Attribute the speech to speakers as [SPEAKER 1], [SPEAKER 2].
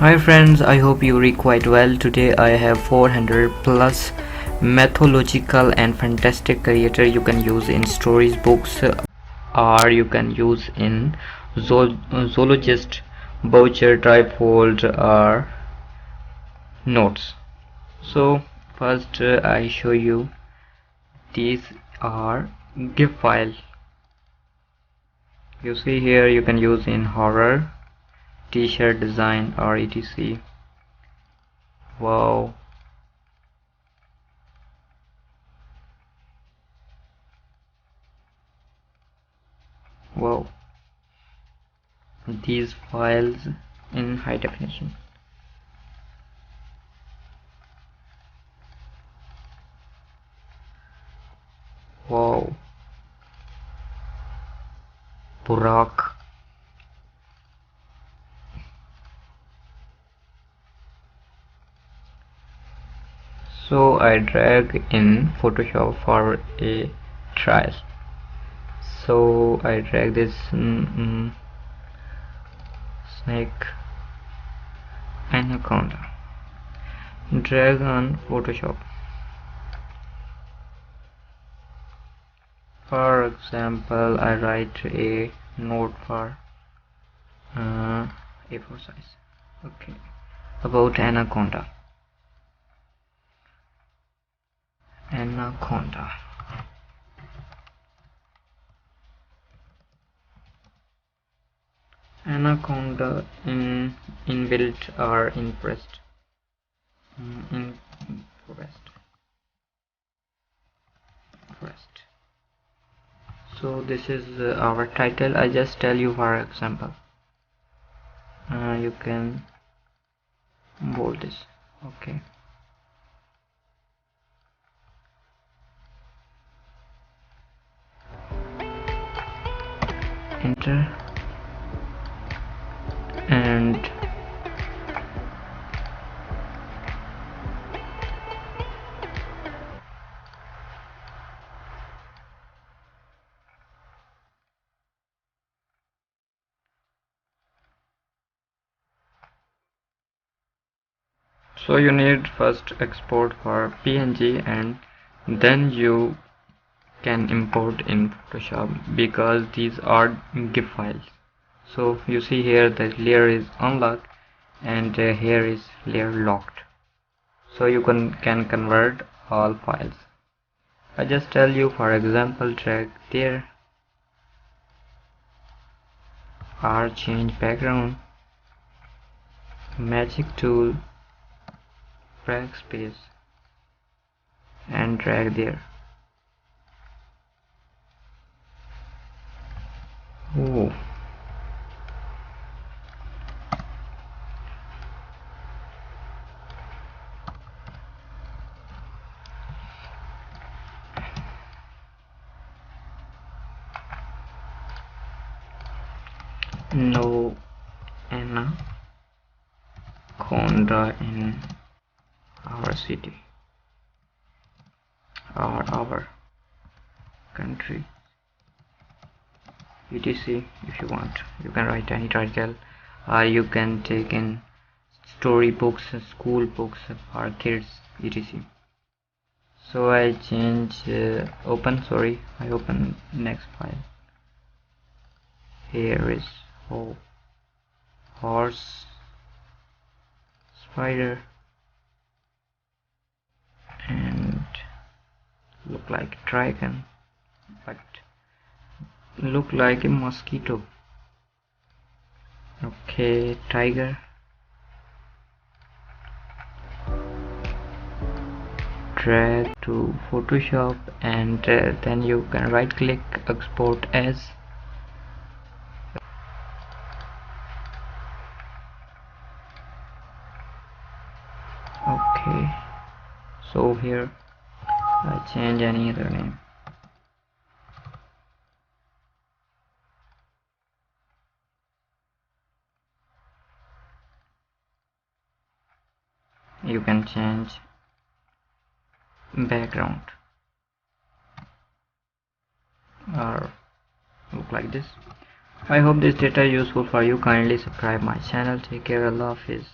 [SPEAKER 1] Hi friends, I hope you read quite well. Today I have 400 plus mythological and fantastic creator you can use in stories, books, or you can use in zoologist, voucher, trifold, or notes. So first I show you these are GIF file. You see here you can use in horror, t-shirt design or etc. Wow, wow, these files in high definition. Wow, Burak. So I drag in Photoshop for a trial. So I drag this snake anaconda, drag on Photoshop. For example, I write a note for A4 size. Okay, about anaconda. Anaconda. Anaconda in inbuilt or impressed. In forest. So this is our title. I just tell you for example. You can bold this. Okay. Enter and so you need first export for PNG and then you can import in Photoshop because these are GIF files. So you see here the layer is unlocked and here is layer locked. So you can convert all files. I just tell you for example drag there or change background, magic tool, backspace and drag there. Oh, no anaconda in our city or our country, etc. If you want you can write any title or you can take in story books, school books for kids, etc. So I change I open next file. Here is horse, spider and look like a dragon but look like a mosquito. Okay, tiger, drag to Photoshop and then you can right click export as. Okay, so here I change any other name. You can change background or look like this. I hope this data is useful for you. Kindly subscribe my channel. Take care. Allah Hafiz.